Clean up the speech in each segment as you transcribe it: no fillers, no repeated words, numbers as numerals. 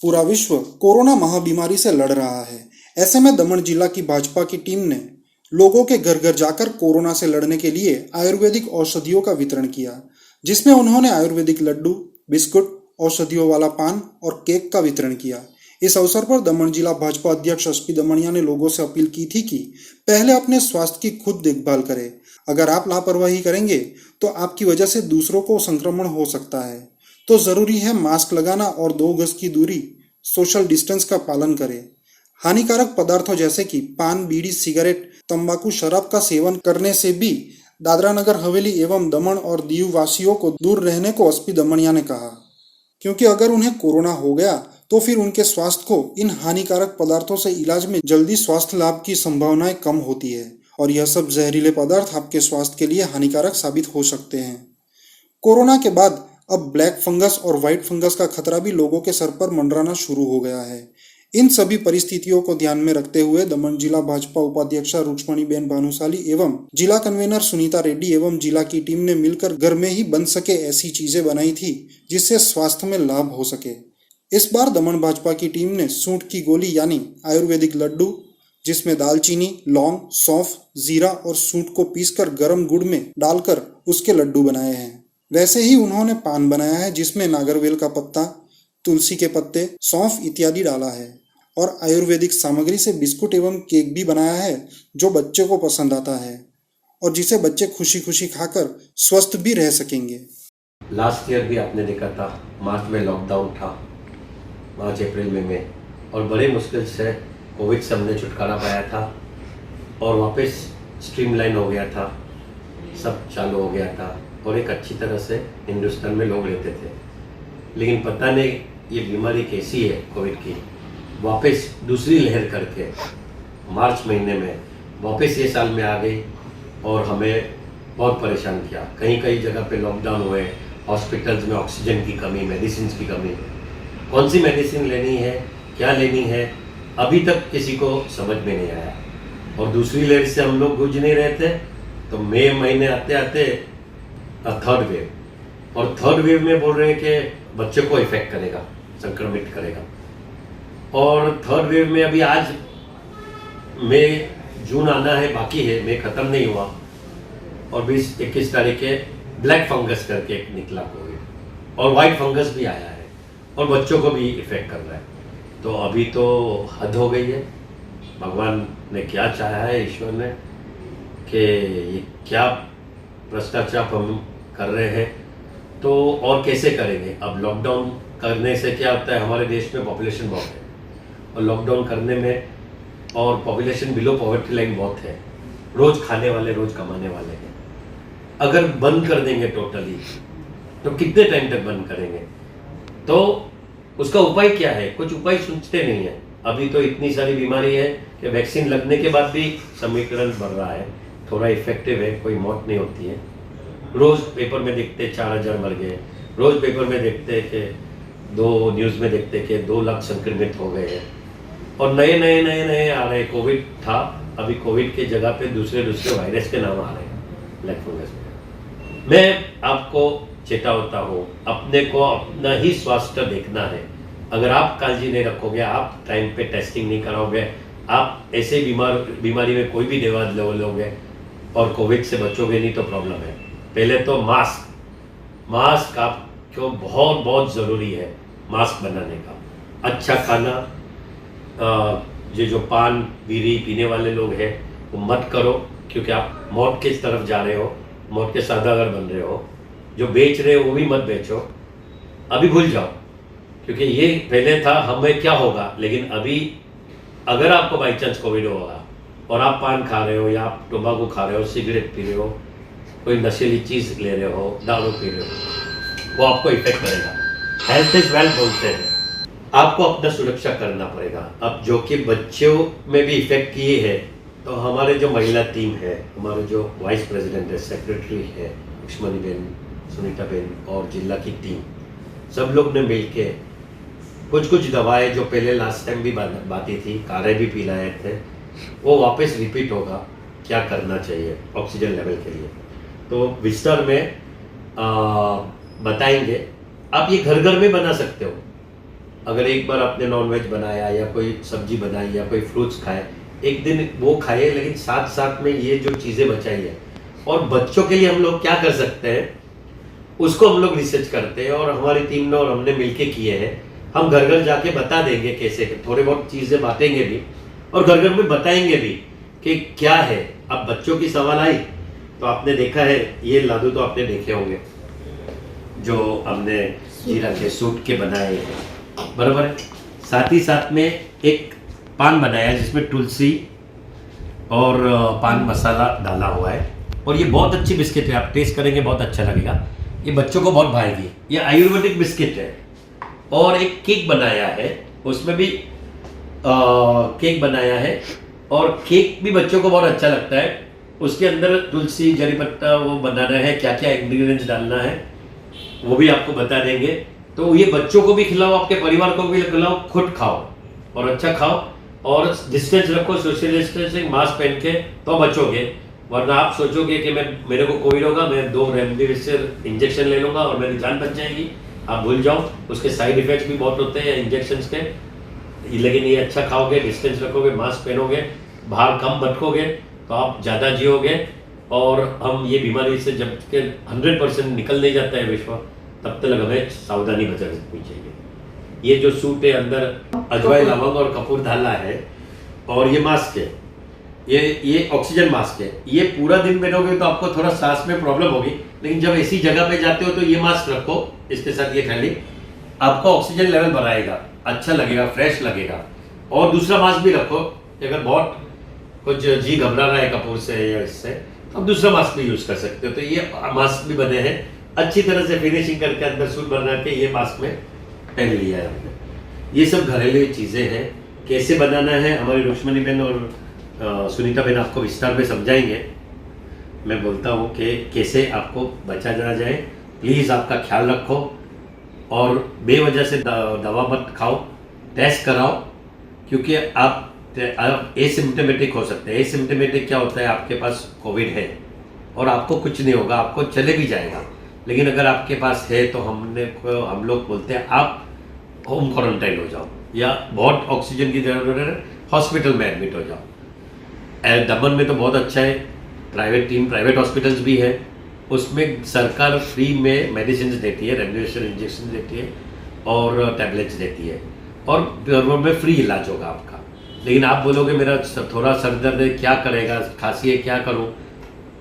पूरा विश्व कोरोना महाबीमारी से लड़ रहा है। ऐसे में दमन जिला की भाजपा की टीम ने लोगों के घर घर जाकर कोरोना से लड़ने के लिए आयुर्वेदिक औषधियों का वितरण किया, जिसमें उन्होंने आयुर्वेदिक लड्डू, बिस्कुट, औषधियों वाला पान और केक का वितरण किया। इस अवसर पर दमन जिला भाजपा अध्यक्ष एसपी दमनिया ने लोगों से अपील की थी कि पहले अपने स्वास्थ्य की खुद देखभाल करें। अगर आप लापरवाही करेंगे तो आपकी वजह से दूसरों को संक्रमण हो सकता है। तो जरूरी है मास्क लगाना और 2 गज की दूरी, सोशल डिस्टेंस का पालन करें। हानिकारक पदार्थों जैसे कि पान, बीड़ी, सिगरेट, तंबाकू, शराब का सेवन करने से भी दादरा नगर हवेली एवं दमन और दीव वासियों को दूर रहने को एसपी दमनिया ने कहा, क्योंकि अगर उन्हें कोरोना हो गया तो फिर उनके स्वास्थ्य को इन हानिकारक पदार्थों से इलाज में जल्दी स्वास्थ्य लाभ की संभावनाएं कम होती है और यह सब जहरीले पदार्थ आपके स्वास्थ्य के लिए हानिकारक साबित हो सकते हैं। कोरोना के बाद अब ब्लैक फंगस और व्हाइट फंगस का खतरा भी लोगों के सर पर मंडराना शुरू हो गया है। इन सभी परिस्थितियों को ध्यान में रखते हुए दमन जिला भाजपा उपाध्यक्षा रुक्मणीबेन भानुशाली एवं जिला कन्वीनर सुनीता रेड्डी एवं जिला की टीम ने मिलकर घर में ही बन सके ऐसी चीजें बनाई थी जिससे स्वास्थ्य में लाभ हो सके। इस बार दमन भाजपा की टीम ने सूंठ की गोली यानी आयुर्वेदिक लड्डू, जिसमें दालचीनी, लौंग, सौंफ, जीरा और सूंठ को पीसकर गर्म गुड़ में डालकर उसके लड्डू बनाए हैं। वैसे ही उन्होंने पान बनाया है जिसमें नागरवेल का पत्ता, तुलसी के पत्ते, सौंफ इत्यादि डाला है और आयुर्वेदिक सामग्री से बिस्कुट एवं केक भी बनाया है जो बच्चे को पसंद आता है और जिसे बच्चे खुशी खुशी खाकर स्वस्थ भी रह सकेंगे। लास्ट ईयर भी आपने देखा था, मार्च में लॉकडाउन था, मार्च अप्रैल में और बड़े मुश्किल से कोविड से हमने छुटकारा पाया था और वापस स्ट्रीमलाइन हो गया था, सब चालू हो गया था और एक अच्छी तरह से हिंदुस्तान में लोग रहते थे। लेकिन पता नहीं ये बीमारी कैसी है कोविड की, वापस दूसरी लहर करके मार्च महीने में वापस ये साल में आ गई और हमें बहुत परेशान किया। कहीं कहीं जगह पे लॉकडाउन हुए, हॉस्पिटल्स में ऑक्सीजन की कमी, मेडिसिन की कमी। कौन सी मेडिसिन लेनी है, क्या लेनी है, अभी तक किसी को समझ में नहीं आया। और दूसरी लहर से हम लोग गूंज नहीं रहे थे तो मई महीने आते आते थर्ड वेव, और थर्ड वेव में बोल रहे हैं कि बच्चे को इफेक्ट करेगा, संक्रमित करेगा। और थर्ड वेव में अभी आज मई जून आना है, बाकी है, मई खत्म नहीं हुआ और 20-21 तारीख के ब्लैक फंगस करके एक निकला कोविड और वाइट फंगस भी आया है और बच्चों को भी इफेक्ट कर रहा है। तो अभी तो हद हो गई है। भगवान ने क्या चाहा है, ईश्वर ने, कि ये क्या भ्रष्टाचार हम कर रहे हैं तो और कैसे करेंगे। अब लॉकडाउन करने से क्या होता है, हमारे देश में पॉपुलेशन बहुत है और लॉकडाउन करने में और पॉपुलेशन बिलो पॉवर्टी लाइन बहुत है, रोज खाने वाले, रोज कमाने वाले हैं। अगर बंद कर देंगे टोटली तो कितने टाइम तक बंद करेंगे, तो उसका उपाय क्या है, कुछ उपाय सोचते नहीं है। अभी तो इतनी सारी बीमारी है कि वैक्सीन लगने के बाद भी समीकरण बढ़ रहा है, थोड़ा इफेक्टिव है, कोई मौत नहीं होती है। रोज पेपर में देखते 4000 मर गए, रोज पेपर में देखते कि न्यूज़ में देखते कि 2 लाख संक्रमित हो गए हैं और नए नए नए नए आ रहे। कोविड था, अभी कोविड के जगह पे दूसरे वायरस के नाम आ रहे हैं, ब्लैक फंगस में। मैं आपको चेतावता हूँ, अपने को अपना ही स्वास्थ्य देखना है। अगर आप काळजी नहीं रखोगे, आप टाइम पे टेस्टिंग नहीं कराओगे, आप ऐसे बीमारी में कोई भी दवा लोगे और कोविड से बचोगे नहीं तो प्रॉब्लम है। पहले तो मास्क आपको बहुत बहुत ज़रूरी है, मास्क बनाने का। अच्छा खाना, जो पान बीड़ी पीने वाले लोग हैं वो मत करो, क्योंकि आप मौत की तरफ जा रहे हो, मौत के सौदागर बन रहे हो। जो बेच रहे हो वो भी मत बेचो, अभी भूल जाओ, क्योंकि ये पहले था हमें क्या होगा। लेकिन अभी अगर आपको बाई चांस कोविड होगा और आप पान खा रहे हो या आप टोबाको खा रहे हो, सिगरेट पी रहे हो, कोई नशीली चीज़ ले रहे हो, दारू पी रहे हो, वो आपको इफेक्ट करेगा। हेल्थ इज वेल्थ बोलते हैं, आपको अपना सुरक्षा करना पड़ेगा। अब जो कि बच्चों में भी इफेक्ट किए है, तो हमारे जो महिला टीम है, हमारे जो वाइस प्रेसिडेंट है, सेक्रेटरी है रुक्मणीबेन, सुनीताबेन और जिला की टीम, सब लोग ने मिलके कुछ दवाएं जो पहले लास्ट टाइम भी बाती थी, काढ़े भी पिलाए थे, वो वापस रिपीट होगा। क्या करना चाहिए ऑक्सीजन लेवल के लिए, तो विस्तार में बताएंगे। आप ये घर घर में बना सकते हो, अगर एक बार आपने नॉनवेज बनाया या कोई सब्जी बनाई या कोई फ्रूट्स खाए, एक दिन वो खाइए, लेकिन साथ साथ में ये जो चीज़ें बचाई है। और बच्चों के लिए हम लोग क्या कर सकते हैं उसको हम लोग रिसर्च करते हैं, और हमारी टीम ने और हमने मिलके किए हैं। हम घर घर जाके बता देंगे कैसे, थोड़े बहुत चीज़ें बांटेंगे भी और घर घर में बताएंगे भी कि क्या है। अब बच्चों की सवाल आई तो आपने देखा है, ये लाडू तो आपने देखे होंगे जो हमने जीरा के सूट के बनाए हैं, बराबर है। साथ ही साथ में एक पान बनाया जिसमें तुलसी और पान मसाला डाला हुआ है, और ये बहुत अच्छी बिस्किट है, आप टेस्ट करेंगे बहुत अच्छा लगेगा, ये बच्चों को बहुत भाएगी। ये आयुर्वेदिक बिस्किट है। और एक केक बनाया है, उसमें भी केक बनाया है, और केक भी बच्चों को बहुत अच्छा लगता है। उसके अंदर तुलसी जड़ी पत्ता वो बनाना है, क्या क्या इंग्रेडिएंट्स डालना है वो भी आपको बता देंगे। तो ये बच्चों को भी खिलाओ, आपके परिवार को भी खिलाओ, खुद खाओ और अच्छा खाओ, और डिस्टेंस रखो, सोशल डिस्टेंसिंग, मास्क पहन के तो बचोगे। वरना आप सोचोगे कि मेरे को कोविड होगा, मैं 2 रेमडेसिविर इंजेक्शन ले लूंगा और मेरी जान बच जाएगी। आप भूल जाओ, उसके साइड इफेक्ट्स भी बहुत होते हैं इंजेक्शन के। लेकिन ये अच्छा खाओगे, डिस्टेंस रखोगे, मास्क पहनोगे, बाहर कम भटकोगे तो आप ज़्यादा जियोगे। और हम ये बीमारी से जब के 100% निकल नहीं जाता है विश्व, तब तक हमें सावधानी बरतनी चाहिए। ये जो सूट है अंदर अजवाइन, लवंग और कपूर डाला है, और ये मास्क है, ये ऑक्सीजन मास्क है। ये पूरा दिन पहनोगे तो आपको थोड़ा सांस में प्रॉब्लम होगी, लेकिन जब ऐसी जगह पे जाते हो तो ये मास्क रखो, इसके साथ ये खाली आपको ऑक्सीजन लेवल बढ़ाएगा, अच्छा लगेगा, फ्रेश लगेगा। और दूसरा मास्क भी रखो, अगर बहुत कुछ जी घबरा रहा है कपूर से या इससे, तो दूसरा मास्क भी यूज कर सकते हो। तो ये मास्क भी बने हैं अच्छी तरह से, फिनिशिंग करके अंदर सूट बना के ये मास्क में पहन लिया है हमने। ये सब घरेलू चीज़ें हैं, कैसे बनाना है हमारी रुक्मणी बहन और सुनीता बहन आपको विस्तार में समझाएंगे। मैं बोलता हूँ कि कैसे आपको बचा जाए। प्लीज़ आपका ख्याल रखो, और बेवजह से दवा मत खाओ, टेस्ट कराओ, क्योंकि आप एसिम्टोमेटिक हो सकते हैं। एसिम्टोमेटिक क्या होता है, आपके पास कोविड है और आपको कुछ नहीं होगा, आपको चले भी जाएगा। लेकिन अगर आपके पास है तो हम लोग बोलते हैं आप होम क्वारंटाइन हो जाओ, या बहुत ऑक्सीजन की जरूरत है हॉस्पिटल में एडमिट हो जाओ। दमन में तो बहुत अच्छा है, प्राइवेट हॉस्पिटल्स भी है, उसमें सरकार फ्री में मेडिसिन देती है, रेमडेसिविर इंजेक्शन देती है और टैबलेट्स देती है, और गवर्नमेंट में फ्री इलाज होगा आपका। लेकिन आप बोलोगे मेरा थोड़ा सर दर्द है, क्या करेगा, खांसी है, क्या करूं,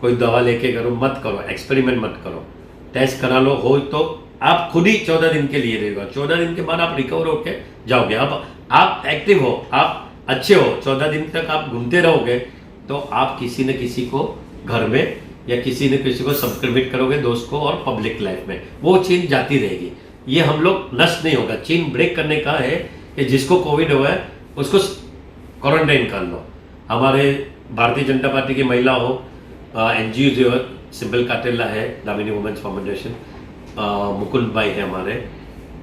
कोई दवा लेके करूं? मत करो, एक्सपेरिमेंट मत करो, टेस्ट करा लो। हो तो आप खुद ही 14 दिन के लिए रहेगा, 14 दिन के बाद आप रिकवर होके जाओगे। अब आप एक्टिव हो, आप अच्छे हो, 14 दिन तक आप घूमते रहोगे, तो आप किसी न किसी को घर में या किसी न किसी को संक्रमित करोगे, दोस्त को और पब्लिक लाइफ में, वो चेन जाती रहेगी। ये हम लोग नष्ट नहीं होगा। चेन ब्रेक करने का है कि जिसको कोविड हुआ है उसको क्वारंटाइन कर लो। हमारे भारतीय जनता पार्टी की महिला हो, NGO जो है, सिंबल काटेला है, दामिनी वुमेन्स फाउंडेशन, मुकुंद भाई है हमारे,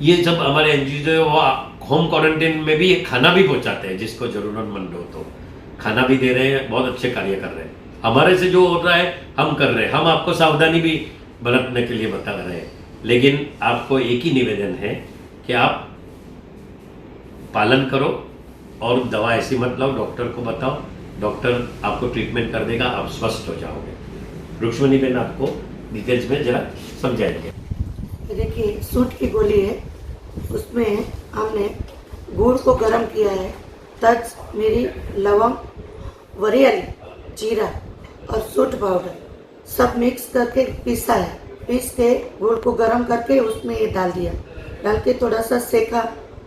ये सब हमारे NGO जो है वो होम क्वारंटाइन में भी खाना भी पहुंचाते हैं, जिसको जरूरतमंद हो तो खाना भी दे रहे हैं, बहुत अच्छे कार्य कर रहे हैं। हमारे से जो हो रहा है हम कर रहे हैं, हम आपको सावधानी भी बरतने के लिए बता रहे हैं। लेकिन आपको एक ही निवेदन है कि आप पालन करो, और दवा ऐसी मत लाओ, डॉक्टर को बताओ, डॉक्टर आपको ट्रीटमेंट कर देगा, आप स्वस्थ हो जाओगे। रुक्मणी बहन आपको डिटेल्स में जरा समझाएंगे। देखिए, सूट की गोली है, उसमें हमने गुड़ को गर्म किया है, तज, मिरी, लवंग, वरियाली, जीरा और सूट पाउडर सब मिक्स करके पीसा है। पीस के गुड़ को गर्म करके उसमें ये डाल दिया, डाल के थोड़ा सा सेका,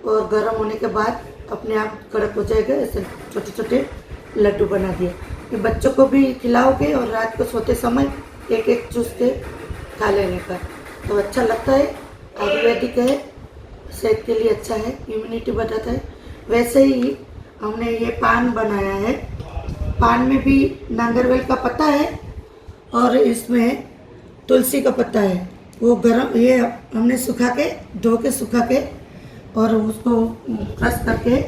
और गर्म होने के बाद अपने आप कड़क हो जाएगा। ऐसे छोटे छोटे लड्डू बना दिए। ये बच्चों को भी खिलाओगे, और रात को सोते समय एक एक चूस के खा लेने का, तो अच्छा लगता है। आयुर्वेदिक है, सेहत के लिए अच्छा है, इम्यूनिटी बढ़ाता है। वैसे ही हमने ये पान बनाया है, पान में भी नांगरवेल का पत्ता है और इसमें तुलसी का पत्ता है। वो गरम, ये हमने सुखा के, धो के सुखा के, और उसको क्रश करके,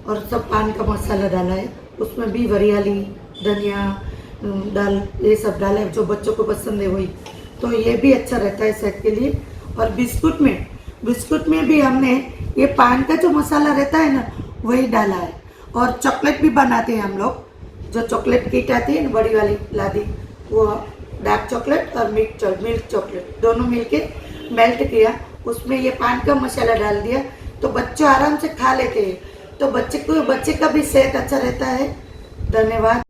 और सब पान का मसाला डाला है। उसमें भी वरियाली, धनिया दाल, ये सब डाला है, जो बच्चों को पसंद है वही। तो ये भी अच्छा रहता है सेहत के लिए। और बिस्कुट में बिस्कुट में भी हमने ये पान का जो मसाला रहता है ना वही डाला है। और चॉकलेट भी बनाते हैं हम लोग, जो चॉकलेट किट आती है ना बड़ी वाली लादी, वो डार्क चॉकलेट और मिल्क चॉकलेट दोनों मिलके मेल्ट किया, उसमें ये पान का मसाला डाल दिया तो बच्चे आराम से खा लेते हैं। तो बच्चे का भी सेहत अच्छा रहता है। धन्यवाद।